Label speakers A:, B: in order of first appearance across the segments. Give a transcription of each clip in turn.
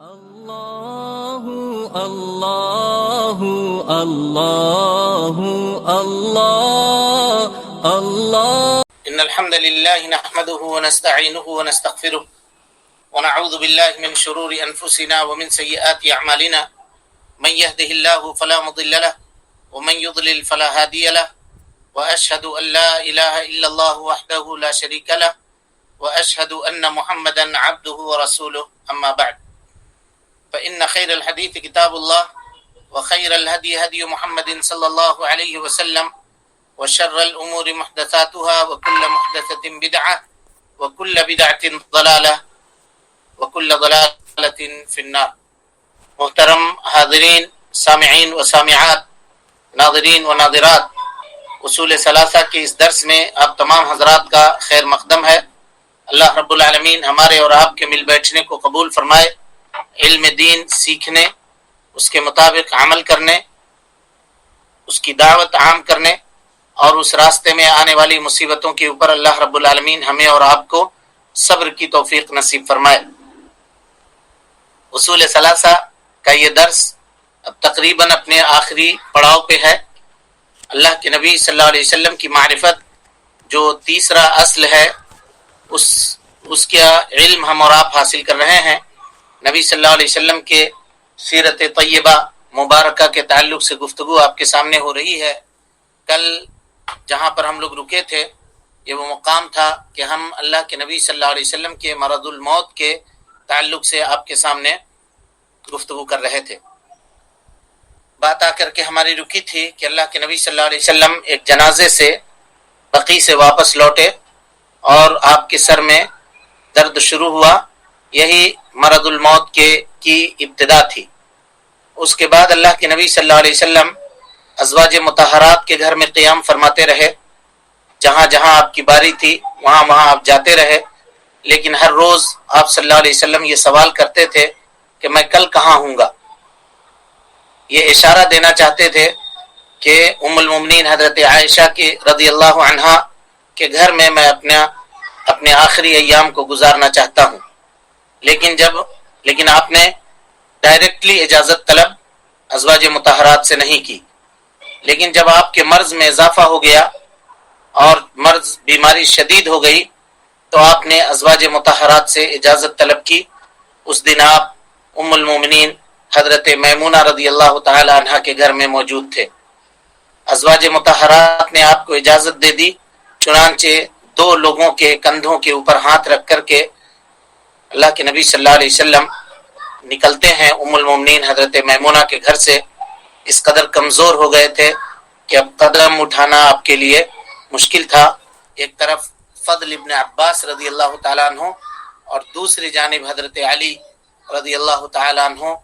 A: الله الله الله الله الله.
B: إن الحمد لله نحمده ونستعينه ونستغفره ونعوذ بالله من شرور أنفسنا ومن سيئات أعمالنا. من يهده الله فلا مضل له ومن يضلل فلا هادي له. وأشهد أن لا إله إلا الله وحده لا شريك له وأشهد أن محمدا عبده ورسوله. أما بعد، فإن خير الحديث كتاب الله وخير الهدي هدي محمد صلى الله عليه وسلم وشر الأمور محدثاتها وكل محدثة بدعة وكل بدعة ضلالة وكل ضلالة في النار. محترم حاضرین، سامعین و سامعات، ناظرین و ناظرات، اصول ثلاثہ کے اس درس میں آپ تمام حضرات کا خیر مقدم ہے۔ اللہ رب العالمین ہمارے اور آپ کے مل بیٹھنے کو قبول فرمائے، علم دین سیکھنے، اس کے مطابق عمل کرنے، اس کی دعوت عام کرنے اور اس راستے میں آنے والی مصیبتوں کے اوپر اللہ رب العالمین ہمیں اور آپ کو صبر کی توفیق نصیب فرمائے۔ اصول ثلاثہ کا یہ درس اب تقریباً اپنے آخری پڑاؤ پہ ہے۔ اللہ کے نبی صلی اللہ علیہ وسلم کی معرفت جو تیسرا اصل ہے، اس کا علم ہم اور آپ حاصل کر رہے ہیں۔ نبی صلی اللہ علیہ وسلم کے سیرت طیبہ مبارکہ کے تعلق سے گفتگو آپ کے سامنے ہو رہی ہے۔ کل جہاں پر ہم لوگ رکے تھے یہ وہ مقام تھا کہ ہم اللہ کے نبی صلی اللہ علیہ وسلم کے مرض الموت کے تعلق سے آپ کے سامنے گفتگو کر رہے تھے۔ بات آ کر کے ہماری رکی تھی کہ اللہ کے نبی صلی اللہ علیہ وسلم ایک جنازے سے بقیع سے واپس لوٹے اور آپ کے سر میں درد شروع ہوا۔ یہی مرض الموت کی ابتدا تھی۔ اس کے بعد اللہ کے نبی صلی اللہ علیہ وسلم ازواج مطہرات کے گھر میں قیام فرماتے رہے۔ جہاں جہاں آپ کی باری تھی وہاں وہاں آپ جاتے رہے، لیکن ہر روز آپ صلی اللہ علیہ وسلم یہ سوال کرتے تھے کہ میں کل کہاں ہوں گا۔ یہ اشارہ دینا چاہتے تھے کہ ام المومنین حضرت عائشہ کی رضی اللہ عنہا کے گھر میں اپنے آخری ایام کو گزارنا چاہتا ہوں۔ لیکن آپ نے ڈائریکٹلی اجازت طلب ازواج مطہرات سے نہیں کی، لیکن جب آپ کے مرض میں اضافہ ہو گیا اور بیماری شدید ہو گئی تو آپ نے ازواج مطہرات سے اجازت طلب کی۔ اس دن آپ ام المومنین حضرت میمونہ رضی اللہ تعالی عنہ کے گھر میں موجود تھے۔ ازواج مطہرات نے آپ کو اجازت دے دی، چنانچہ دو لوگوں کے کندھوں کے اوپر ہاتھ رکھ کر کے اللہ کے نبی صلی اللہ علیہ وسلم نکلتے ہیں ام المومنین حضرت میمونہ کے گھر سے۔ اس قدر کمزور ہو گئے تھے کہ اب قدم اٹھانا آپ کے لیے مشکل تھا۔ ایک طرف فضل ابن عباس رضی اللہ تعالیٰ عنہ اور دوسری جانب حضرت علی رضی اللہ تعالیٰ عنہ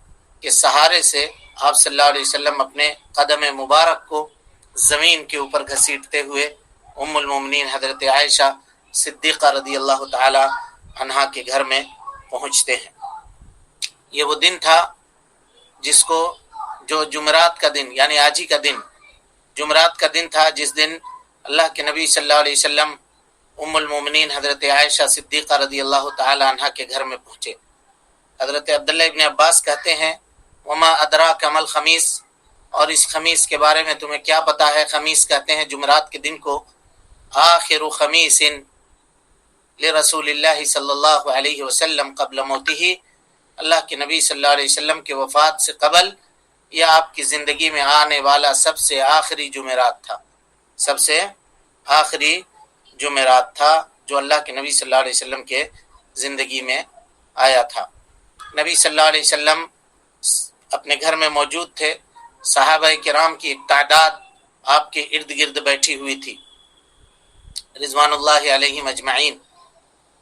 B: کے سہارے سے آپ صلی اللہ علیہ وسلم اپنے قدم مبارک کو زمین کے اوپر گھسیٹتے ہوئے ام المومنین حضرت عائشہ صدیقہ رضی اللہ تعالیٰ عنہا کے گھر میں پہنچتے ہیں۔ یہ وہ دن تھا جو جمعرات کا دن، یعنی آج ہی کا دن، جمعرات کا دن تھا، جس دن اللہ کے نبی صلی اللہ علیہ وسلم ام المومنین حضرت عائشہ صدیقہ رضی اللہ تعالی عنہا کے گھر میں پہنچے۔ حضرت عبداللہ ابن عباس کہتے ہیں وما ادراک ما الخمیس، اور اس خمیس کے بارے میں تمہیں کیا پتا ہے؟ خمیس کہتے ہیں جمعرات کے دن کو۔ آخر خمیس لرسول اللہ صلی اللہ علیہ وسلم قبل موتہ، اللہ کے نبی صلی اللہ علیہ وسلم کے وفات سے قبل یا آپ کی زندگی میں آنے والا سب سے آخری جمعرات تھا، سب سے آخری جمعرات تھا جو اللہ کے نبی صلی اللہ علیہ وسلم کے زندگی میں آیا تھا۔ نبی صلی اللہ علیہ وسلم اپنے گھر میں موجود تھے، صحابہ کرام کی ایک تعداد آپ کے ارد گرد بیٹھی ہوئی تھی رضوان اللہ علیہم اجمعین۔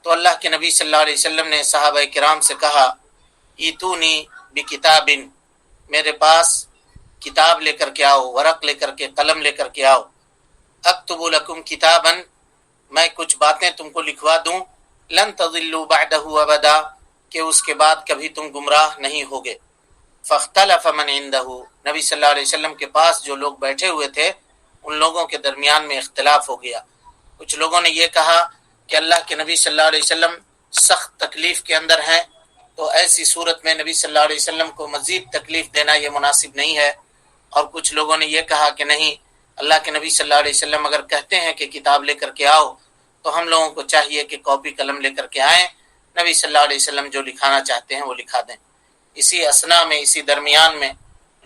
B: تو اللہ کے نبی صلی اللہ علیہ وسلم نے صحابہ کرام سے کہا ایتونی بکتاب، میرے پاس کتاب لے کر کے آؤ، ورق لے کر کے، قلم لے کر کے آؤ۔ اکتب لکم کتابا، میں کچھ باتیں تم کو لکھوا دوں، لن تضلوا بعدہ ابدا، کہ اس کے بعد کبھی تم گمراہ نہیں ہوگے۔ فاختلف من عنده، نبی صلی اللہ علیہ وسلم کے پاس جو لوگ بیٹھے ہوئے تھے ان لوگوں کے درمیان میں اختلاف ہو گیا۔ کچھ لوگوں نے یہ کہا کہ اللہ کے نبی صلی اللہ علیہ وسلم سخت تکلیف کے اندر ہیں، تو ایسی صورت میں نبی صلی اللہ علیہ وسلم کو مزید تکلیف دینا یہ مناسب نہیں ہے۔ اور کچھ لوگوں نے یہ کہا کہ نہیں، اللہ کے نبی صلی اللہ علیہ وسلم اگر کہتے ہیں کہ کتاب لے کر کے آؤ تو ہم لوگوں کو چاہیے کہ کاپی قلم لے کر کے آئیں، نبی صلی اللہ علیہ وسلم جو لکھانا چاہتے ہیں وہ لکھا دیں۔ اسی اثنا میں، اسی درمیان میں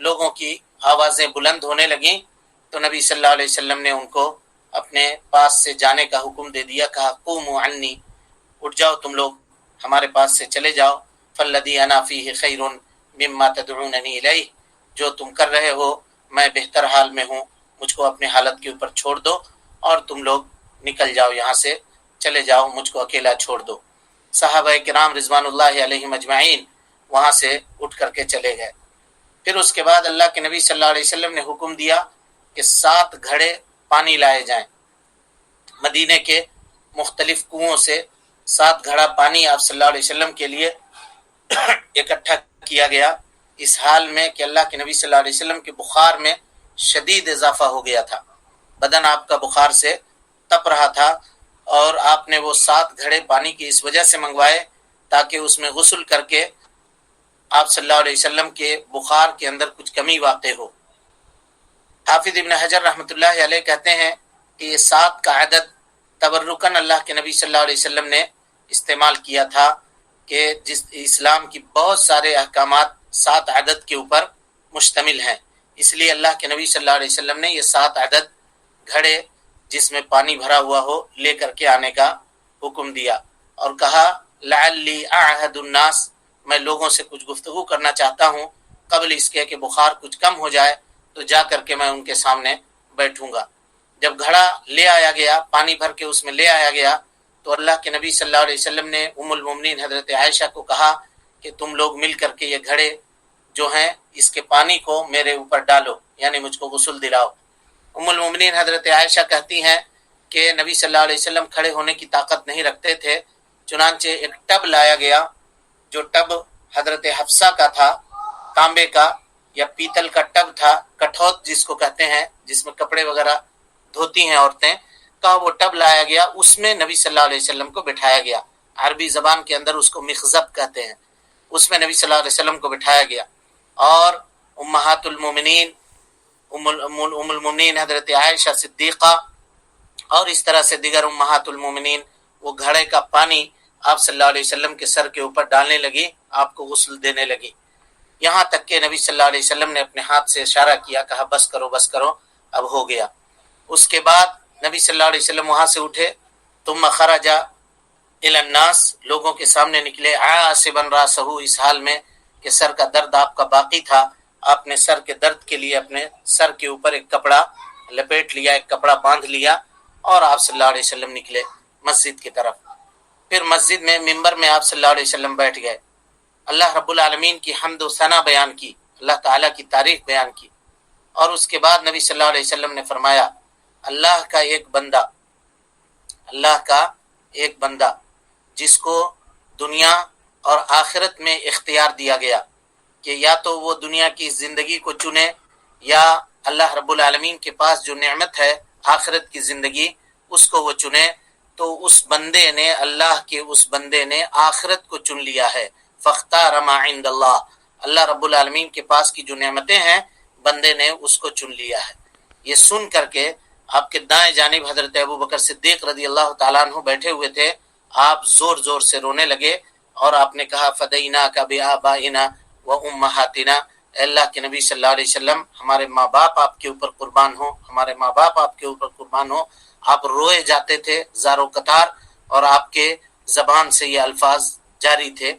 B: لوگوں کی آوازیں بلند ہونے لگیں تو نبی صلی اللہ علیہ وسلم نے ان کو اپنے پاس سے جانے کا حکم دے دیا، کہا قوموا عنی، اٹھ جاؤ تم لوگ ہمارے پاس سے چلے جاؤ، فالذی انا فیہ خیر مما تدعوننی الیہ، جو تم کر رہے ہو میں بہتر حال میں ہوں، مجھ کو اپنے حالت کے اوپر چھوڑ دو اور تم لوگ نکل جاؤ، یہاں سے چلے جاؤ، مجھ کو اکیلا چھوڑ دو۔ صحابہ کرام رضوان اللہ علیہم اجمعین وہاں سے اٹھ کر کے چلے گئے۔ پھر اس کے بعد اللہ کے نبی صلی اللہ علیہ وسلم نے حکم دیا کہ 7 گھڑے پانی لائے جائیں۔ مدینے کے مختلف کنووں سے 7 گھڑا پانی آپ صلی اللہ علیہ وسلم کے لیے اکٹھا کیا گیا، اس حال میں کہ اللہ کے نبی صلی اللہ علیہ وسلم کے بخار میں شدید اضافہ ہو گیا تھا، بدن آپ کا بخار سے تپ رہا تھا، اور آپ نے وہ 7 گھڑے پانی کی اس وجہ سے منگوائے تاکہ اس میں غسل کر کے آپ صلی اللہ علیہ وسلم کے بخار کے اندر کچھ کمی واقع ہو۔ حافظ ابن حجر رحمۃ اللہ علیہ کہتے ہیں کہ یہ 7 کا عدد تبرکاً اللہ کے نبی صلی اللہ علیہ وسلم نے استعمال کیا تھا کہ جس اسلام کی بہت سارے احکامات 7 عدد کے اوپر مشتمل ہیں، اس لیے اللہ کے نبی صلی اللہ علیہ وسلم نے یہ 7 عدد گھڑے جس میں پانی بھرا ہوا ہو لے کر کے آنے کا حکم دیا، اور کہا لعلی اعہد الناس، میں لوگوں سے کچھ گفتگو کرنا چاہتا ہوں قبل اس کے کہ بخار کچھ کم ہو جائے تو جا کر کے میں ان کے سامنے بیٹھوں گا۔ جب گھڑا لے آیا گیا، پانی بھر کے اس میں لے آیا گیا، تو اللہ کے نبی صلی اللہ علیہ وسلم نے ام المومنین حضرت عائشہ کو کہا کہ تم لوگ مل کر کے یہ گھڑے جو ہیں اس کے پانی کو میرے اوپر ڈالو، یعنی مجھ کو غسل دلاؤ۔ ام المومنین حضرت عائشہ کہتی ہیں کہ نبی صلی اللہ علیہ وسلم کھڑے ہونے کی طاقت نہیں رکھتے تھے، چنانچہ ایک ٹب لایا گیا، جو ٹب حضرت حفصہ کا تھا، تانبے کا یا پیتل کا ٹب تھا، کٹھوت جس کو کہتے ہیں، جس میں کپڑے وغیرہ دھوتی ہیں عورتیں، کا وہ ٹب لایا گیا، اس میں نبی صلی اللہ علیہ وسلم کو بٹھایا گیا، عربی زبان کے اندر اس کو مخزب کہتے ہیں، اس میں نبی صلی اللہ علیہ وسلم کو بٹھایا گیا، اور امہات المومنین ام المومنین حضرت عائشہ صدیقہ اور اس طرح سے دیگر امہات المومنین وہ گھڑے کا پانی آپ صلی اللہ علیہ وسلم کے سر کے اوپر ڈالنے لگی، آپ کو غسل دینے لگی، یہاں تک کہ نبی صلی اللہ علیہ وسلم نے اپنے ہاتھ سے اشارہ کیا، کہا بس کرو بس کرو، اب ہو گیا۔ اس کے بعد نبی صلی اللہ علیہ وسلم وہاں سے اٹھے، ثم خرج الی الناس، لوگوں کے سامنے نکلے، عاصبا راسہ، اس حال میں کہ سر کا درد آپ کا باقی تھا، آپ نے سر کے درد کے لیے اپنے سر کے اوپر ایک کپڑا لپیٹ لیا، ایک کپڑا باندھ لیا، اور آپ صلی اللہ علیہ وسلم نکلے مسجد کی طرف۔ پھر مسجد میں ممبر میں آپ صلی اللہ علیہ وسلم بیٹھ گئے، اللہ رب العالمین کی حمد و ثنا بیان کی، اللہ تعالیٰ کی تعریف بیان کی، اور اس کے بعد نبی صلی اللہ علیہ وسلم نے فرمایا اللہ کا ایک بندہ جس کو دنیا اور آخرت میں اختیار دیا گیا کہ یا تو وہ دنیا کی زندگی کو چنے یا اللہ رب العالمین کے پاس جو نعمت ہے آخرت کی زندگی اس کو وہ چنے، تو اس بندے نے، اللہ کے اس بندے نے آخرت کو چن لیا ہے، فاختار ما عند اللہ، اللہ رب العالمین کے پاس کی جو نعمتیں ہیں بندے نے اس کو چن لیا ہے۔ یہ سن کر کے آپ کے دائیں جانب حضرت ابو بکر صدیق رضی اللہ تعالیٰ عنہ بیٹھے ہوئے تھے، آپ زور زور سے رونے لگے اور آپ نے کہا فدیناک بآبائنا وامہاتنا، اے اللہ کے نبی صلی اللہ علیہ وسلم ہمارے ماں باپ آپ کے اوپر قربان ہوں، ہمارے ماں باپ آپ کے اوپر قربان ہوں۔ آپ روئے جاتے تھے زار و قطار، اور آپ کے زبان سے یہ الفاظ جاری تھے۔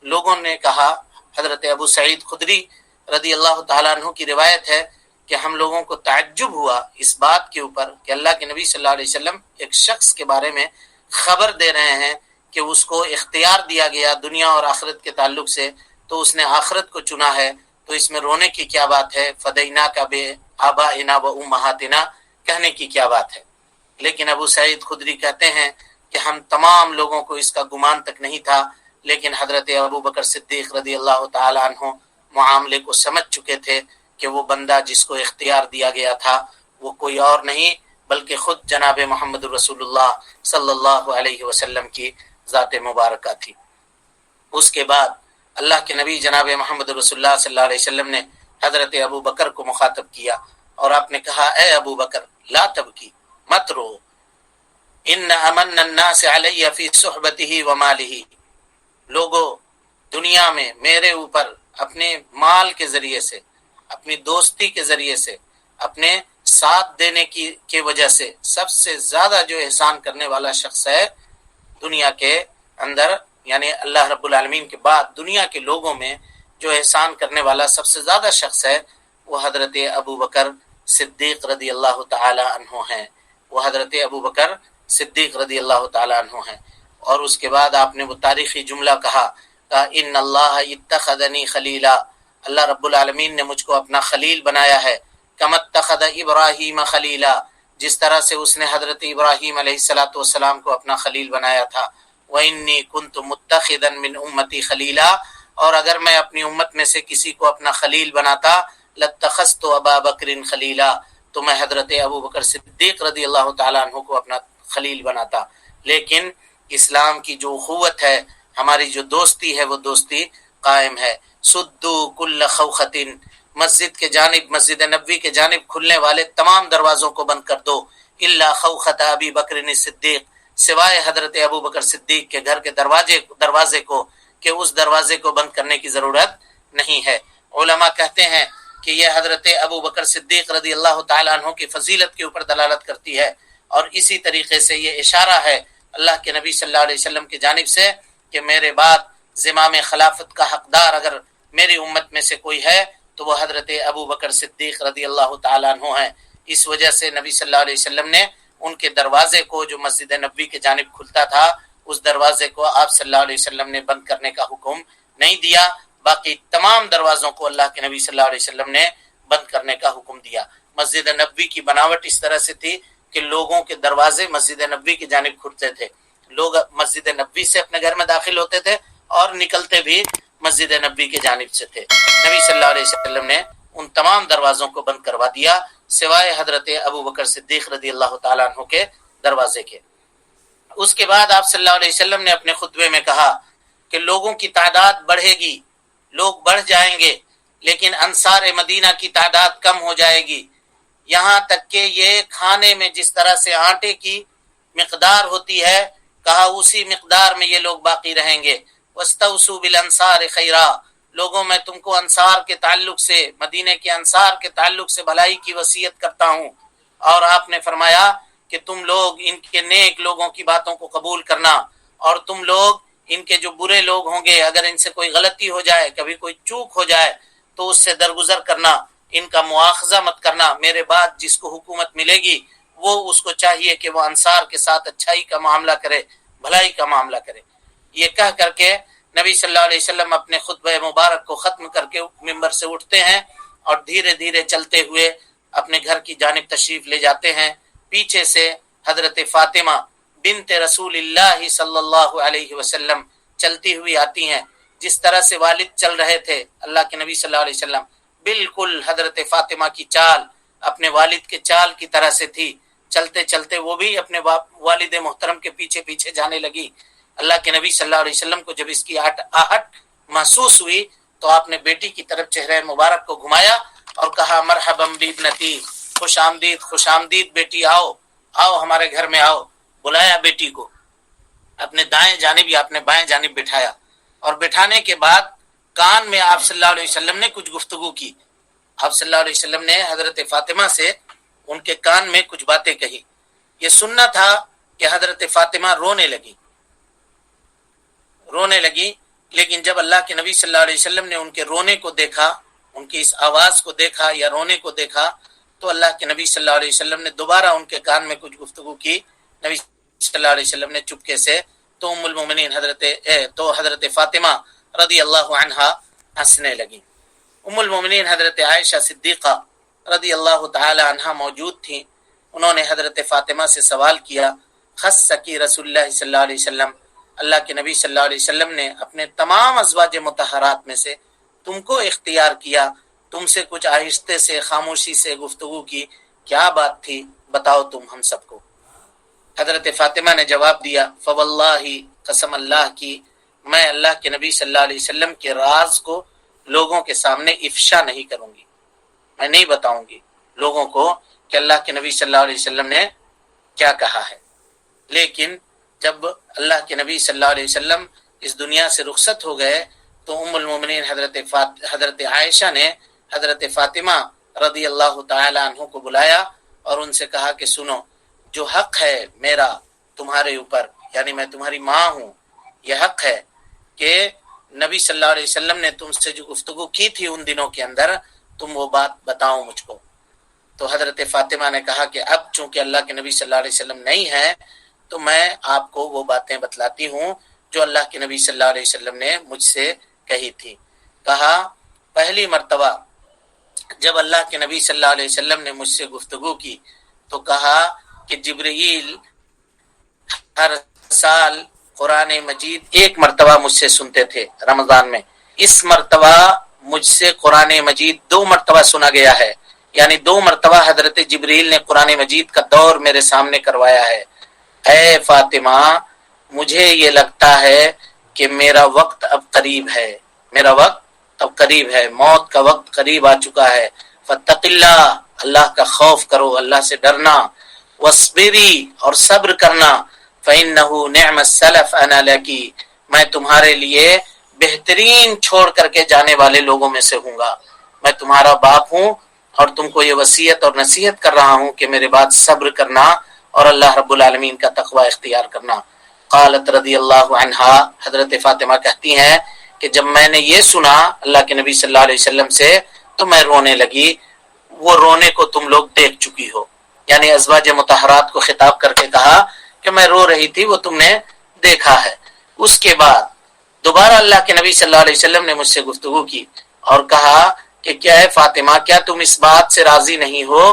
B: لوگوں نے کہا، حضرت ابو سعید خدری رضی اللہ تعالیٰ عنہ کی روایت ہے کہ ہم لوگوں کو تعجب ہوا اس بات کے اوپر کہ اللہ کے نبی صلی اللہ علیہ وسلم ایک شخص کے بارے میں خبر دے رہے ہیں کہ اس کو اختیار دیا گیا دنیا اور آخرت کے تعلق سے، تو اس نے آخرت کو چنا ہے، تو اس میں رونے کی کیا بات ہے، فدیناک بآبائنا وامہاتنا کہنے کی کیا بات ہے۔ لیکن ابو سعید خدری کہتے ہیں کہ ہم تمام لوگوں کو اس کا گمان تک نہیں تھا، لیکن حضرت ابو بکر صدیق رضی اللہ تعالیٰ عنہ معاملے کو سمجھ چکے تھے کہ وہ بندہ جس کو اختیار دیا گیا تھا وہ کوئی اور نہیں بلکہ خود جناب محمد رسول اللہ صلی اللہ علیہ وسلم کی ذات مبارکہ تھی۔ اس کے بعد اللہ کے نبی جناب محمد رسول اللہ صلی اللہ علیہ وسلم نے حضرت ابو بکر کو مخاطب کیا اور آپ نے کہا اے ابو بکر لا تبکی، مت رو، ان امن الناس علی فی صحبتہ ومالہ، لوگوں دنیا میں میرے اوپر اپنے مال کے ذریعے سے، اپنی دوستی کے ذریعے سے، اپنے ساتھ دینے کی وجہ سے سب سے زیادہ جو احسان کرنے والا شخص ہے دنیا کے اندر، یعنی اللہ رب العالمین کے بعد دنیا کے لوگوں میں جو احسان کرنے والا سب سے زیادہ شخص ہے وہ حضرت ابو بکر صدیق رضی اللہ تعالی عنہ ہیں، وہ حضرت ابو بکر صدیق رضی اللہ تعالی عنہ ہیں۔ اور اس کے بعد آپ نے وہ تاریخی جملہ کہا ان اللہ اتخذنی خلیلا، اللہ رب العالمین نے مجھ کو اپنا خلیل بنایا ہے، کما اتخذ ابراہیم خلیلا، جس طرح سے اس نے حضرت ابراہیم علیہ السلام کو اپنا خلیل بنایا تھا۔ وَإِنِّي كُنْتُ مُتَّخِذًا مِّنْ أُمَّتِي خَلِيلًا، اور اگر میں اپنی امت میں سے کسی کو اپنا خلیل بناتا لَاتَّخَذْتُ أَبَا بَكْرٍ خَلِيلًا، تو میں حضرت ابو بکر صدیق رضی اللہ تعالیٰ عنہ کو اپنا خلیل بناتا۔ لیکن اسلام کی جو اخوت ہے، ہماری جو دوستی ہے، وہ دوستی قائم ہے۔ سدو کل خوخۃ، مسجد کے جانب، مسجد نبوی کے جانب کھلنے والے تمام دروازوں کو بند کر دو، الا خوخۃ ابی بکر صدیق، سوائے حضرت ابو بکر صدیق کے گھر کے دروازے کو، کہ اس دروازے کو بند کرنے کی ضرورت نہیں ہے۔ علماء کہتے ہیں کہ یہ حضرت ابو بکر صدیق رضی اللہ تعالیٰ عنہ کی فضیلت کے اوپر دلالت کرتی ہے، اور اسی طریقے سے یہ اشارہ ہے اللہ کے نبی صلی اللہ علیہ وسلم کی جانب سے کہ میرے بعد زمام خلافت کا حقدار اگر میری امت میں سے کوئی ہے تو وہ حضرت ابو بکر صدیق رضی اللہ تعالیٰ عنہ ہیں۔ اس وجہ سے نبی صلی اللہ علیہ وسلم نے ان کے دروازے کو جو مسجد نبوی کے جانب کھلتا تھا اس دروازے کو آپ صلی اللہ علیہ وسلم نے بند کرنے کا حکم نہیں دیا، باقی تمام دروازوں کو اللہ کے نبی صلی اللہ علیہ وسلم نے بند کرنے کا حکم دیا۔ مسجد نبوی کی بناوٹ اس طرح سے تھی کہ لوگوں کے دروازے مسجد نبوی کی جانب کھلتے تھے، لوگ مسجد نبوی سے اپنے گھر میں داخل ہوتے تھے اور نکلتے بھی مسجد نبوی کی جانب سے تھے۔ نبی صلی اللہ علیہ وسلم نے ان تمام دروازوں کو بند کروا دیا سوائے حضرت ابو بکر صدیق رضی اللہ تعالیٰ عنہ کے دروازے کے۔ اس کے بعد آپ صلی اللہ علیہ وسلم نے اپنے خطبے میں کہا کہ لوگوں کی تعداد بڑھے گی، لوگ بڑھ جائیں گے، لیکن انصار مدینہ کی تعداد کم ہو جائے گی، یہاں تک کہ یہ کھانے میں جس طرح سے آٹے کی مقدار ہوتی ہے، کہا اسی مقدار میں یہ لوگ باقی رہیں گے۔ وَاسْتَوْصُوا بِالْأَنصَارِ خَيْرًا، لوگوں میں تم کو انصار کے تعلق سے، مدینے کے انصار کے تعلق سے بھلائی کی وصیت کرتا ہوں، اور آپ نے فرمایا کہ تم لوگ ان کے نیک لوگوں کی باتوں کو قبول کرنا، اور تم لوگ ان کے جو برے لوگ ہوں گے اگر ان سے کوئی غلطی ہو جائے، کبھی کوئی چوک ہو جائے تو اس سے درگزر کرنا، ان کا مواخذہ مت کرنا۔ میرے بعد جس کو حکومت ملے گی وہ اس کو چاہیے کہ وہ انصار کے ساتھ اچھائی کا معاملہ کرے، بھلائی کا معاملہ کرے۔ یہ کہہ کر کے نبی صلی اللہ علیہ وسلم اپنے خطبہ مبارک کو ختم کر کے ممبر سے اٹھتے ہیں اور دھیرے دھیرے چلتے ہوئے اپنے گھر کی جانب تشریف لے جاتے ہیں۔ پیچھے سے حضرت فاطمہ بنت رسول اللہ صلی اللہ علیہ وسلم چلتی ہوئی آتی ہیں۔ جس طرح سے والد چل رہے تھے اللہ کے نبی صلی اللہ علیہ وسلم، بالکل حضرت فاطمہ کی چال اپنے والد کے چال کی طرح سے تھی۔ چلتے چلتے وہ بھی اپنے والد محترم کے پیچھے پیچھے جانے لگی۔ اللہ کے نبی صلی اللہ علیہ وسلم کو جب اس کی آہٹ محسوس ہوئی تو آپ نے بیٹی کی طرف چہرہ مبارک کو گھمایا اور کہا مرحبا بابنتی، خوش آمدید، خوش آمدید بیٹی، آؤ آؤ ہمارے گھر میں آؤ۔ بلایا بیٹی کو، اپنے دائیں جانب یا اپنے بائیں جانب بٹھایا، اور بٹھانے کے بعد کان میں آپ صلی اللہ علیہ وسلم نے کچھ گفتگو کی۔ آپ صلی اللہ علیہ وسلم نے حضرت فاطمہ سے ان کے کان میں کچھ باتیں کہی۔ یہ سننا تھا کہ حضرت فاطمہ رونے لگی، لیکن جب اللہ کے نبی صلی اللہ علیہ وسلم نے ان کے رونے کو دیکھا، ان کی اس آواز کو دیکھا یا رونے کو دیکھا، تو اللہ کے نبی صلی اللہ علیہ وسلم نے دوبارہ ان کے کان میں کچھ گفتگو کی۔ نبی صلی اللہ علیہ وسلم نے چپکے سے تو ام المومنین حضرت فاطمہ رضی اللہ عنہا ہنسنے لگی۔ ام المومنین حضرت عائشہ صدیقہ رضی اللہ تعالی عنہا موجود تھیں۔ انہوں نے حضرت فاطمہ سے سوال کیا، خصکی رسول اللہ صلی اللہ علیہ وسلم، اللہ کے نبی صلی اللہ علیہ وسلم نے اپنے تمام ازواج مطہرات میں سے تم کو اختیار کیا، تم سے کچھ آہستہ سے خاموشی سے گفتگو کی، کیا بات تھی بتاؤ تم ہم سب کو۔ حضرت فاطمہ نے جواب دیا، فواللہ، قسم اللہ کی، میں اللہ کے نبی صلی اللہ علیہ وسلم کے راز کو لوگوں کے سامنے افشا نہیں کروں گی، میں نہیں بتاؤں گی لوگوں کو کہ اللہ کے نبی صلی اللہ علیہ وسلم نے کیا کہا ہے۔ لیکن جب اللہ کے نبی صلی اللہ علیہ وسلم اس دنیا سے رخصت ہو گئے تو ام المومنین حضرت عائشہ نے حضرت فاطمہ رضی اللہ تعالی عنہ کو بلایا اور ان سے کہا کہ سنو، جو حق ہے میرا تمہارے اوپر، یعنی میں تمہاری ماں ہوں، یہ حق ہے کہ نبی صلی اللہ علیہ وسلم نے تم سے جو گفتگو کی تھی ان دنوں کے اندر، تم وہ بات بتاؤ مجھ کو۔ تو حضرت فاطمہ نے کہا کہ اب چونکہ اللہ کے نبی صلی اللہ علیہ وسلم نہیں ہے تو میں آپ کو وہ باتیں بتلاتی ہوں جو اللہ کے نبی صلی اللہ علیہ وسلم نے مجھ سے کہی تھی۔ کہا پہلی مرتبہ جب اللہ کے نبی صلی اللہ علیہ وسلم نے مجھ سے گفتگو کی تو کہا کہ جبرائیل ہر سال قرآن مجید ایک مرتبہ مجھ سے سنتے تھے رمضان میں، اس مرتبہ مجھ سے قرآن مجید 2 مرتبہ سنا گیا ہے، یعنی 2 مرتبہ حضرت جبرائیل نے قرآن مجید کا دور میرے سامنے کروایا ہے۔ اے فاطمہ، مجھے یہ لگتا ہے کہ میرا وقت اب قریب ہے، میرا وقت اب قریب ہے، موت کا وقت قریب آ چکا ہے۔ فاتق اللہ، اللہ کا خوف کرو، اللہ سے ڈرنا، واصبری، اور صبر کرنا، فإنه نعم السلف انا لکی، میں تمہارے لیے بہترین چھوڑ کر کے جانے والے لوگوں میں سے ہوں گا، میں تمہارا باپ ہوں اور تم کو یہ وصیت اور نصیحت کر رہا ہوں کہ میرے بعد صبر کرنا اور اللہ رب العالمین کا تقوی اختیار کرنا۔ قالت رضی اللہ عنہا، حضرت فاطمہ کہتی ہیں کہ جب میں نے یہ سنا اللہ کے نبی صلی اللہ علیہ وسلم سے تو میں رونے لگی، وہ رونے کو تم لوگ دیکھ چکی ہو، یعنی ازواج مطہرات کو خطاب کر کے کہا کہ میں رو رہی تھی، وہ تم نے دیکھا ہے۔ اس کے بعد دوبارہ اللہ کے نبی صلی اللہ علیہ وسلم نے مجھ سے گفتگو کی اور کہا کہ کیا ہے فاطمہ، کیا تم اس بات سے راضی نہیں ہو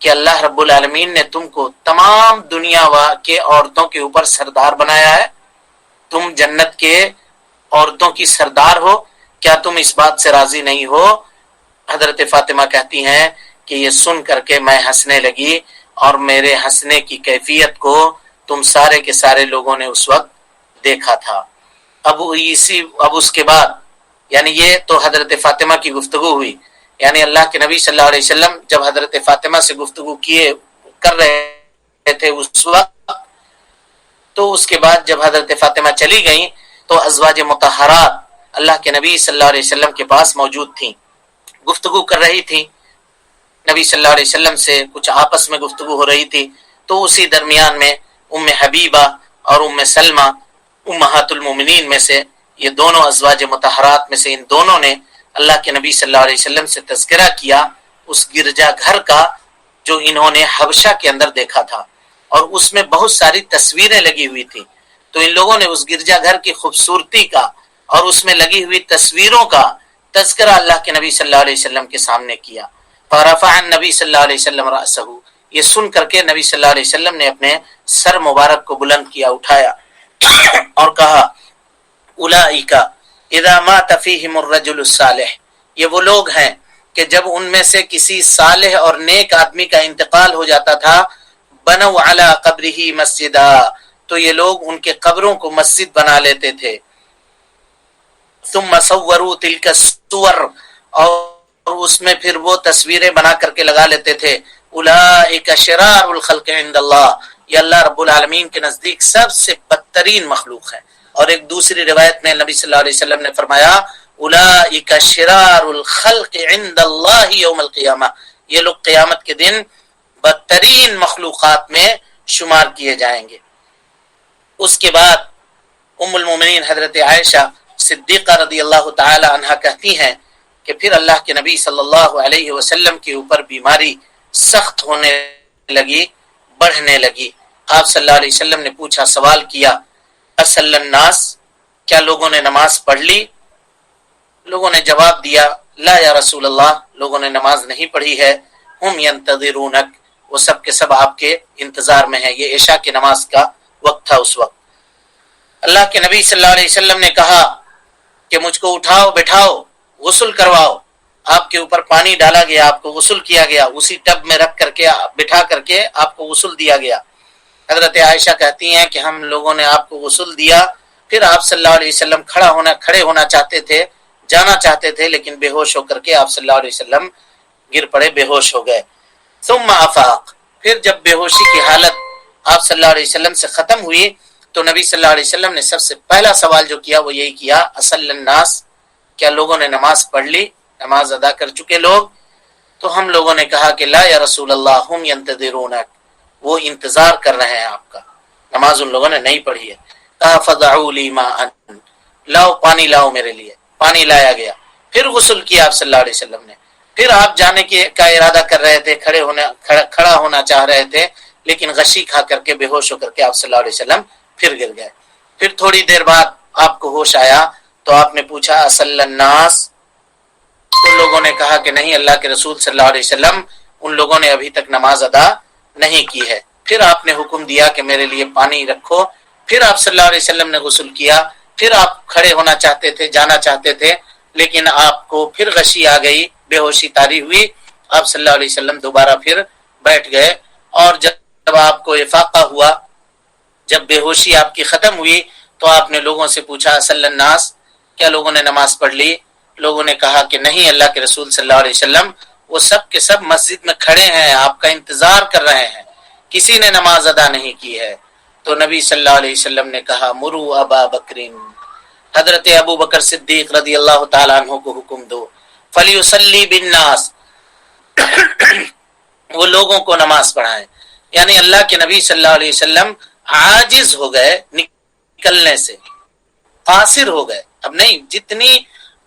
B: کہ اللہ رب العالمین نے تم کو تمام دنیا کے عورتوں کے اوپر سردار بنایا ہے، تم جنت کے عورتوں کی سردار ہو، کیا تم اس بات سے راضی نہیں ہو؟ حضرت فاطمہ کہتی ہیں کہ یہ سن کر کے میں ہنسنے لگی اور میرے ہنسنے کی کیفیت کو تم سارے کے سارے لوگوں نے اس وقت دیکھا تھا۔ اب اس کے بعد، یعنی یہ تو حضرت فاطمہ کی گفتگو ہوئی، یعنی اللہ کے نبی صلی اللہ علیہ وسلم جب حضرت فاطمہ سے گفتگو کر رہے تھے اس وقت، تو اس کے بعد جب حضرت فاطمہ چلی گئیں تو ازواج مطہرات اللہ کے نبی صلی اللہ علیہ وسلم کے پاس موجود تھیں، گفتگو کر رہی تھیں نبی صلی اللہ علیہ وسلم سے، کچھ آپس میں گفتگو ہو رہی تھی۔ تو اسی درمیان میں ام حبیبہ اور ام سلمہ امہات المومنین میں سے، یہ دونوں ازواج مطہرات میں سے ان دونوں نے اللہ کے نبی صلی اللہ علیہ وسلم سے تذکرہ کیا اس گرجا گھر کا جو انہوں نے حبشہ کے اندر دیکھا تھا، اور اس میں بہت ساری تصویریں لگی ہوئی تھی۔ تو ان لوگوں نے اس گرجا گھر کی خوبصورتی کا اور اس میں لگی ہوئی تصویروں کا تذکرہ اللہ کے نبی صلی اللہ علیہ وسلم کے سامنے کیا۔ فرفع النبی صلی اللہ علیہ وسلم رأسہ، یہ سن کر کے نبی صلی اللہ علیہ وسلم نے اپنے سر مبارک کو بلند کیا، اٹھایا اور کہا اولئک اذا مات فیہم الرجل الصالح، یہ وہ لوگ ہیں کہ جب ان میں سے کسی صالح اور نیک آدمی کا انتقال ہو جاتا تھا، بنوا علی قبرہ مسجدا، تو یہ لوگ ان کے قبروں کو مسجد بنا لیتے تھے۔ ثم صوروا تلک الصور، اور اس میں پھر وہ تصویریں بنا کر کے لگا لیتے تھے۔ اولئک شرار الخلق عند اللہ، یہ اللہ رب العالمین کے نزدیک سب سے بدترین مخلوق ہے۔ اور ایک دوسری روایت میں نبی صلی اللہ علیہ وسلم نے فرمایا اولئک شرار الخلق عند اللہ یوم القیامہ، یہ لوگ قیامت کے دن بدترین مخلوقات میں شمار کیے جائیں گے۔ اس کے بعد ام المومنین حضرت عائشہ صدیقہ رضی اللہ تعالی عنہا کہتی ہیں کہ پھر اللہ کے نبی صلی اللہ علیہ وسلم کے اوپر بیماری سخت ہونے لگی، بڑھنے لگی۔ آپ صلی اللہ علیہ وسلم نے پوچھا، سوال کیا، اصل الناس، کیا لوگوں نے نماز پڑھ لی؟ لوگوں نے جواب دیا، لا یا رسول اللہ، لوگوں نے نماز نہیں پڑھی ہے، ہم ینتظرونک، وہ سب کے سب آپ کے انتظار میں ہیں۔ یہ عشاء کی نماز کا وقت تھا اس وقت۔ اللہ کے نبی صلی اللہ علیہ وسلم نے کہا کہ مجھ کو اٹھاؤ، بٹھاؤ، غسل کرواؤ۔ آپ کے اوپر پانی ڈالا گیا، آپ کو غسل کیا گیا، اسی ٹب میں رکھ کر کے بٹھا کر کے آپ کو غسل دیا گیا۔ حضرت عائشہ کہتی ہیں کہ ہم لوگوں نے آپ کو غسل دیا، پھر آپ صلی اللہ علیہ وسلم کھڑے ہونا چاہتے تھے، جانا چاہتے تھے، لیکن بے ہوش ہو کر کے آپ صلی اللہ علیہ وسلم گر پڑے، بے ہوش ہو گئے۔ ثم افاق، پھر جب بے ہوشی کی حالت آپ صلی اللہ علیہ وسلم سے ختم ہوئی تو نبی صلی اللہ علیہ وسلم نے سب سے پہلا سوال جو کیا وہ یہی کیا، اصل الناس، کیا لوگوں نے نماز پڑھ لی، نماز ادا کر چکے لوگ؟ تو ہم لوگوں نے کہا کہ لا یا رسول اللہ ہم ینتظرونک، وہ انتظار کر رہے ہیں آپ کا، نماز ان لوگوں نے نہیں پڑھی ہے۔ کہا فدعوا لی ماء، لاؤ پانی لاؤ میرے لیے، پانی لایا گیا۔ پھر غسل کیا آپ صلی اللہ علیہ وسلم نے، پھر آپ جانے کا ارادہ کر رہے تھے، کھڑا ہونا چاہ رہے تھے، لیکن غشی کھا کر کے بے ہوش ہو کر کے آپ صلی اللہ علیہ وسلم پھر گر گئے۔ پھر تھوڑی دیر بعد آپ کو ہوش آیا تو آپ نے پوچھا اصل الناس، تو لوگوں نے کہا کہ نہیں، اللہ کے رسول صلی اللہ علیہ وسلم ان لوگوں نے ابھی تک نماز ادا نہیں کی ہے۔ پھر آپ نے حکم دیا کہ میرے لیے پانی رکھو، پھر آپ صلی اللہ علیہ وسلم نے غسل کیا، پھر آپ کھڑے ہونا چاہتے تھے، جانا چاہتے تھے، لیکن آپ کو پھر غشی آ گئی، بے ہوشی طاری ہوئی، آپ صلی اللہ علیہ وسلم دوبارہ پھر بیٹھ گئے، اور جب آپ کو افاقہ ہوا، جب بے ہوشی آپ کی ختم ہوئی تو آپ نے لوگوں سے پوچھا اصل الناس، کیا لوگوں نے نماز پڑھ لی؟ لوگوں نے کہا کہ نہیں، اللہ کے رسول صلی اللہ علیہ وسلم وہ سب کے سب مسجد میں کھڑے ہیں، آپ کا انتظار کر رہے ہیں، کسی نے نماز ادا نہیں کی ہے۔ تو نبی صلی اللہ علیہ وسلم نے کہا مرو ابا بکرین، حضرت ابو بکر صدیق رضی اللہ تعالیٰ عنہ کو حکم دو، فلیصلی بالناس، وہ لوگوں کو نماز پڑھائیں۔ یعنی اللہ کے نبی صلی اللہ علیہ وسلم عاجز ہو گئے نکلنے سے، قاصر ہو گئے، اب نہیں،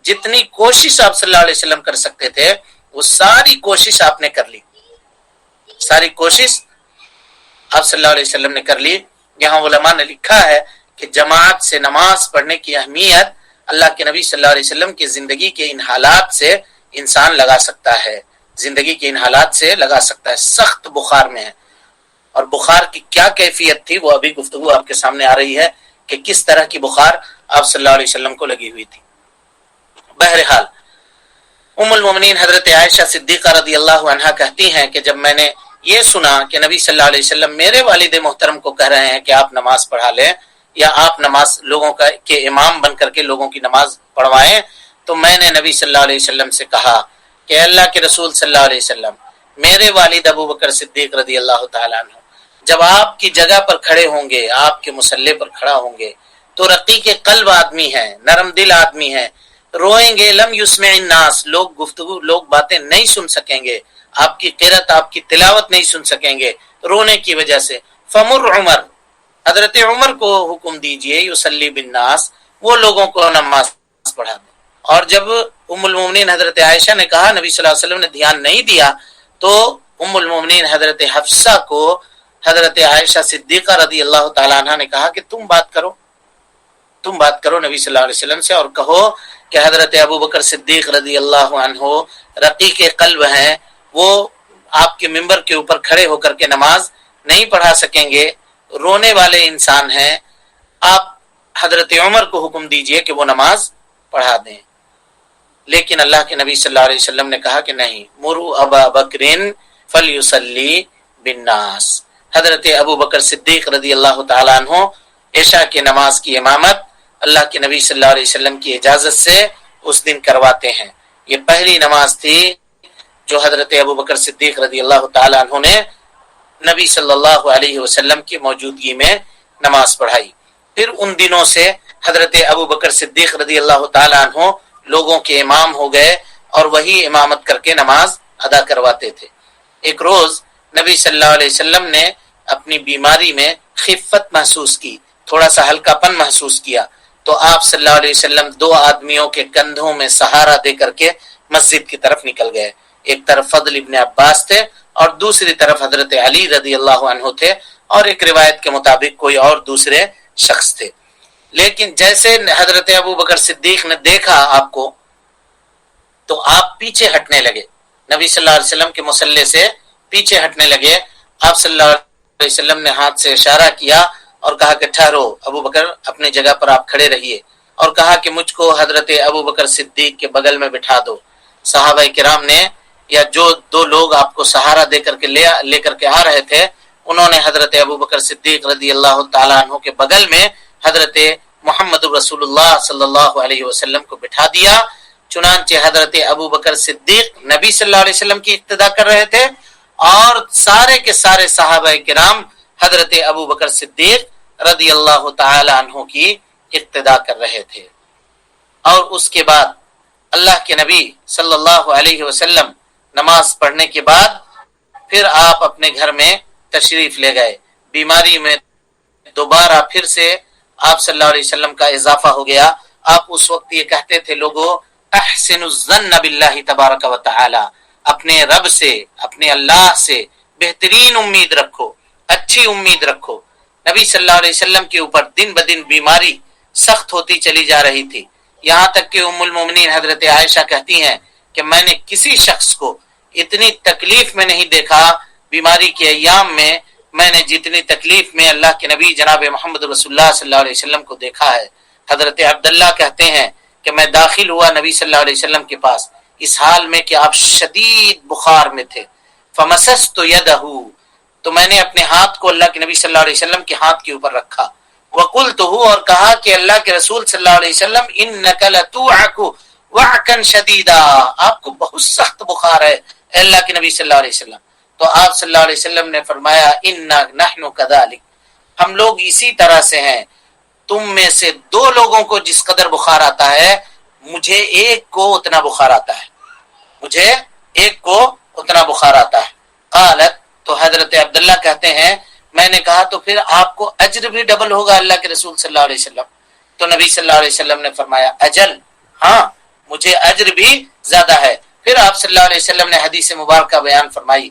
B: جتنی کوشش آپ صلی اللہ علیہ وسلم کر سکتے تھے وہ ساری کوشش آپ نے کر لی، ساری کوشش آپ صلی اللہ علیہ وسلم نے کر لی۔ یہاں علماء نے لکھا ہے کہ جماعت سے نماز پڑھنے کی اہمیت اللہ کے نبی صلی اللہ علیہ وسلم کی زندگی کے ان حالات سے انسان لگا سکتا ہے، زندگی کے ان حالات سے لگا سکتا ہے۔ سخت بخار میں ہے، اور بخار کی کیا کیفیت تھی وہ ابھی گفتگو آپ کے سامنے آ رہی ہے کہ کس طرح کی بخار آپ صلی اللہ علیہ وسلم کو لگی ہوئی تھی۔ بہرحال ام المومنین حضرت عائشہ صدیقہ رضی اللہ عنہا کہتی ہیں کہ جب میں نے یہ سنا کہ نبی صلی اللہ علیہ وسلم میرے والد محترم کو کہہ رہے ہیں کہ آپ نماز پڑھا لیں، یا آپ نماز لوگوں کے امام بن کر کے لوگوں کی نماز پڑھوائیں، تو میں نے نبی صلی اللہ علیہ وسلم سے کہا کہ اللہ کے رسول صلی اللہ علیہ وسلم، میرے والد ابو بکر صدیق رضی اللہ تعالیٰ عنہ جب آپ کی جگہ پر کھڑے ہوں گے، آپ کے مصلی پر کھڑا ہوں گے، تو رقیق قلب آدمی ہے، نرم دل آدمی ہے، روئیں گے، لم یسمع الناس، لوگ گفتگو، لوگ باتیں نہیں سن سکیں گے، آپ کی قرات، آپ کی تلاوت نہیں سن سکیں گے رونے کی وجہ سے۔ فمر عمر، حضرت عمر کو حکم دیجئے، یصلی بالناس، وہ لوگوں کو نماز پڑھا دیں۔ اور جب ام المومنین حضرت عائشہ نے کہا، نبی صلی اللہ علیہ وسلم نے دھیان نہیں دیا، تو ام المومنین حضرت حفصہ کو حضرت عائشہ صدیقہ رضی اللہ تعالیٰ عنہ نے کہا کہ تم بات کرو نبی صلی اللہ علیہ وسلم سے، اور کہو کہ حضرت ابو بکر صدیق رضی اللہ عنہ رقیق قلب ہیں، وہ آپ کے ممبر کے اوپر کھڑے ہو کر کے نماز نہیں پڑھا سکیں گے، رونے والے انسان ہیں، آپ حضرت عمر کو حکم دیجئے کہ وہ نماز پڑھا دیں۔ لیکن اللہ کے نبی صلی اللہ علیہ وسلم نے کہا کہ نہیں، مرو ابا بکرین فلیصلی بالناس، حضرت ابو بکر صدیق رضی اللہ تعالیٰ عنہ عشاء کی نماز کی امامت اللہ کے نبی صلی اللہ علیہ وسلم کی اجازت سے اس دن کرواتے ہیں۔ یہ پہلی نماز تھی جو حضرت ابو بکر صدیق رضی اللہ تعالیٰ عنہ نے نبی صلی اللہ علیہ وسلم کی موجودگی میں نماز پڑھائی۔ پھر ان دنوں سے حضرت ابو بکر صدیق رضی اللہ تعالیٰ عنہ لوگوں کے امام ہو گئے، اور وہی امامت کر کے نماز ادا کرواتے تھے۔ ایک روز نبی صلی اللہ علیہ وسلم نے اپنی بیماری میں خفت محسوس کی، تھوڑا سا ہلکا پن محسوس کیا، تو آپ صلی اللہ علیہ وسلم دو آدمیوں کے کندھوں میں سہارا دے کر کے مسجد کی طرف نکل گئے۔ ایک طرف فضل ابن عباس تھے اور دوسری طرف حضرت علی رضی اللہ عنہ تھے، اور ایک روایت کے مطابق کوئی اور دوسرے شخص تھے۔ لیکن جیسے حضرت ابو بکر صدیق نے دیکھا آپ کو، تو آپ پیچھے ہٹنے لگے، نبی صلی اللہ علیہ وسلم کے مصلی سے پیچھے ہٹنے لگے۔ آپ صلی اللہ علیہ وسلم نے ہاتھ سے اشارہ کیا اور کہا کہ ٹھہرو ابو بکر، اپنی جگہ پر آپ کھڑے رہیے، اور کہا کہ مجھ کو حضرت ابو بکر صدیق کے بغل میں بٹھا دو۔ صحابہ کرام نے، یا جو دو لوگ آپ کو سہارا دے کر کے لے کر کے آ رہے تھے، انہوں نے حضرت ابو بکر صدیق رضی اللہ تعالیٰ عنہ کے بغل میں حضرت محمد رسول اللہ صلی اللہ علیہ وسلم کو بٹھا دیا۔ چنانچہ حضرت ابو بکر صدیق نبی صلی اللہ علیہ وسلم کی اقتدا کر رہے تھے اور سارے کے سارے صحابہ کرام حضرت ابو بکر صدیق رضی اللہ تعالی عنہ کی اقتدا کر رہے تھے۔ اور اس کے بعد اللہ کے نبی صلی اللہ علیہ وسلم نماز پڑھنے کے بعد پھر آپ اپنے گھر میں تشریف لے گئے۔ بیماری میں دوبارہ پھر سے آپ صلی اللہ علیہ وسلم کا اضافہ ہو گیا۔ آپ اس وقت یہ کہتے تھے لوگوں احسن الظن باللہ تبارک و تعالی، اپنے رب سے، اپنے اللہ سے بہترین امید رکھو، اچھی امید رکھو۔ نبی صلی اللہ علیہ وسلم کے اوپر دن بدن بیماری سخت ہوتی چلی جا رہی تھی، یہاں تک کہ ام المومنین حضرت عائشہ کہتی ہیں کہ میں نے کسی شخص کو اتنی تکلیف میں نہیں دیکھا بیماری کے ایام میں نے جتنی تکلیف میں اللہ کے نبی جناب محمد رسول اللہ صلی اللہ علیہ وسلم کو دیکھا ہے۔ حضرت عبداللہ کہتے ہیں کہ میں داخل ہوا نبی صلی اللہ علیہ وسلم کے پاس اس حال میں کہ آپ شدید بخار میں تھے۔ فمسست یدہ، تو میں نے اپنے ہاتھ کو اللہ کے نبی صلی اللہ علیہ وسلم کے ہاتھ کے اوپر رکھا۔ وقلت، اور کہا کہ اللہ کے رسول صلی اللہ علیہ وسلم انک لتوعک وعکا شدیدا، آپ کو بہت سخت بخار ہے اے اللہ کے نبی صلی اللہ علیہ وسلم۔ تو آپ صلی اللہ علیہ وسلم نے فرمایا انا نحن کذالک، ہم لوگ اسی طرح سے ہیں، تم میں سے دو لوگوں کو جس قدر بخار آتا ہے مجھے ایک کو اتنا بخار آتا ہے، مجھے ایک کو اتنا بخار آتا ہے۔ قالت، تو حضرت عبداللہ کہتے ہیں میں نے کہا تو پھر آپ کو اجر بھی ڈبل ہوگا اللہ کے رسول صلی اللہ علیہ وسلم؟ تو نبی صلی اللہ علیہ وسلم نے فرمایا اجل، ہاں مجھے اجر بھی زیادہ ہے۔ پھر آپ صلی اللہ علیہ وسلم نے حدیث مبارکہ بیان فرمائی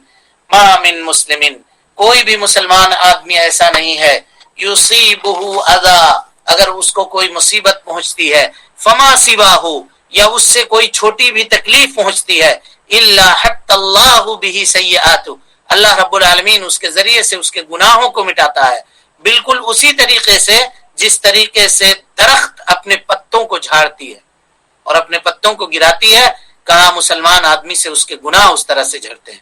B: ما من مسلمین، کوئی بھی مسلمان آدمی ایسا نہیں ہے یصیبہ اذی، اگر اس کو کوئی مصیبت پہنچتی ہے، فما سواہ، یا اس سے کوئی چھوٹی بھی تکلیف پہنچتی ہے، الا حط اللہ بہ سیئات، اللہ رب العالمین اس کے ذریعے سے اس کے گناہوں کو مٹاتا ہے، بالکل اسی طریقے سے جس طریقے سے درخت اپنے پتوں کو جھاڑتی ہے اور اپنے پتوں کو گراتی ہے، کہا مسلمان آدمی سے اس کے گناہ اس طرح سے جھڑتے ہیں۔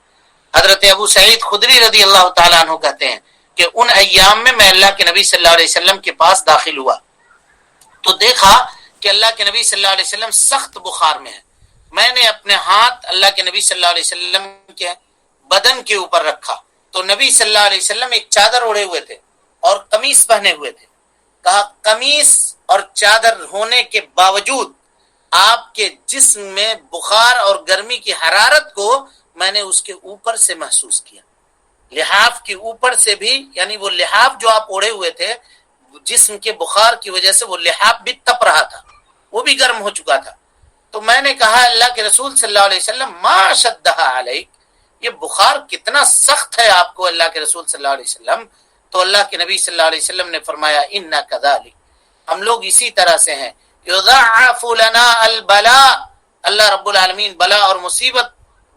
B: حضرت ابو سعید خدری رضی اللہ تعالیٰ عنہ کہتے ہیں کہ ان ایام میں اللہ کے نبی صلی اللہ علیہ وسلم کے پاس داخل ہوا تو دیکھا کہ اللہ کے نبی صلی اللہ علیہ وسلم سخت بخار میں ہیں۔ میں نے اپنے ہاتھ اللہ کے نبی صلی اللہ علیہ وسلم کے بدن کے اوپر رکھا تو نبی صلی اللہ علیہ وسلم ایک چادر اوڑھے ہوئے تھے اور قمیص پہنے ہوئے تھے۔ کہا قمیص اور چادر ہونے کے باوجود آپ کے جسم میں بخار اور گرمی کی حرارت کو میں نے اس کے اوپر سے محسوس کیا، لحاف کے اوپر سے بھی، یعنی وہ لحاف جو آپ اوڑھے ہوئے تھے جسم کے بخار کی وجہ سے وہ لحاف بھی تپ رہا تھا، وہ بھی گرم ہو چکا تھا۔ تو میں نے کہا اللہ کے رسول صلی اللہ علیہ وسلم ما شدھا علیک، یہ بخار کتنا سخت ہے آپ کو اللہ کے رسول صلی اللہ علیہ وسلم؟ تو اللہ کے نبی صلی اللہ علیہ وسلم نے فرمایا انا کذالک، ہم لوگ اسی طرح سے ہیں، یضاعف لنا البلاء، اللہ رب العالمین بلا اور مصیبت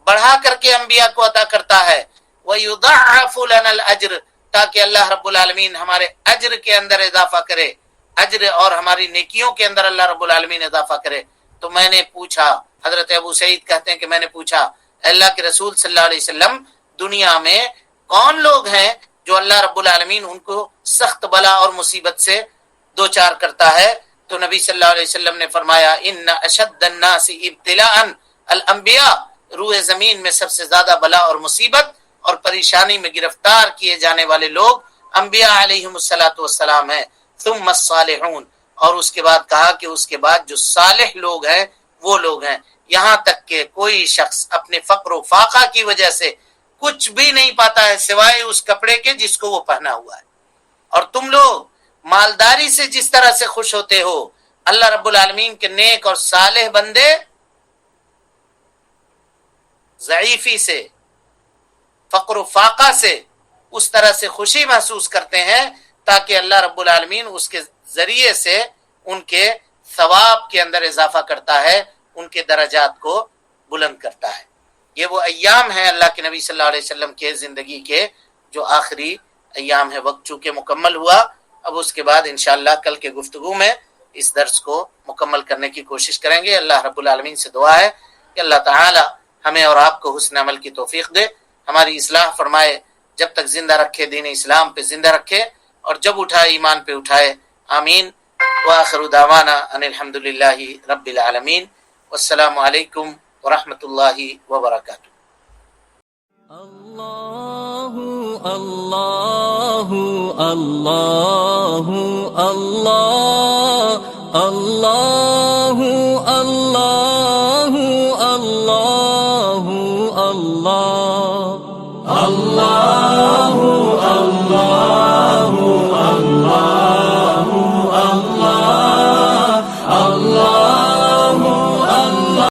B: بڑھا کر کے انبیاء کو عطا کرتا ہے، وَيُضَعَّفُ لَنَا الْأَجْرِ، تاکہ اللہ رب العالمین ہمارے اجر کے اندر اضافہ کرے، اجر اور ہماری نیکیوں کے اندر اللہ رب العالمین اضافہ کرے۔ تو میں نے پوچھا، حضرت ابو سعید کہتے ہیں کہ میں نے پوچھا اللہ کے رسول صلی اللہ علیہ وسلم دنیا میں کون لوگ ہیں جو اللہ رب العالمین ان کو سخت بلا اور مصیبت سے دوچار کرتا ہے؟ تو نبی صلی اللہ علیہ وسلم نے فرمایا ان اشد الناس ابتلاء الانبیاء، روئے زمین میں سب سے زیادہ بلا اور مصیبت اور پریشانی میں گرفتار کیے جانے والے لوگ انبیاء علیہم الصلوۃ والسلام ہیں، ثم الصالحون، اور اس کے بعد کہا کہ اس کے بعد جو صالح لوگ ہیں وہ لوگ ہیں، یہاں تک کہ کوئی شخص اپنے فقر و فاقہ کی وجہ سے کچھ بھی نہیں پاتا ہے سوائے اس کپڑے کے جس کو وہ پہنا ہوا ہے، اور تم لوگ مالداری سے جس طرح سے خوش ہوتے ہو، اللہ رب العالمین کے نیک اور صالح بندے ضعیفی سے، فقر و فاقہ سے اس طرح سے خوشی محسوس کرتے ہیں تاکہ اللہ رب العالمین اس کے ذریعے سے ان کے ثواب کے اندر اضافہ کرتا ہے، ان کے درجات کو بلند کرتا ہے۔ یہ وہ ایام ہیں اللہ کے نبی صلی اللہ علیہ وسلم کے زندگی کے جو آخری ایام ہے۔ وقت چونکہ مکمل ہوا، اب اس کے بعد انشاءاللہ کل کے گفتگو میں اس درس کو مکمل کرنے کی کوشش کریں گے۔ اللہ رب العالمین سے دعا ہے کہ اللہ تعالی ہمیں اور آپ کو حسن عمل کی توفیق دے، ہماری اصلاح فرمائے، جب تک زندہ رکھے دین اسلام پہ زندہ رکھے، اور جب اٹھائے ایمان پہ اٹھائے، آمین وآخر دعوانا ان الحمد للہ رب العالمین، والسلام علیکم ورحمۃ اللہ وبرکاتہ۔
A: اللہ اللہ اللہ اللہ اللہ اللہ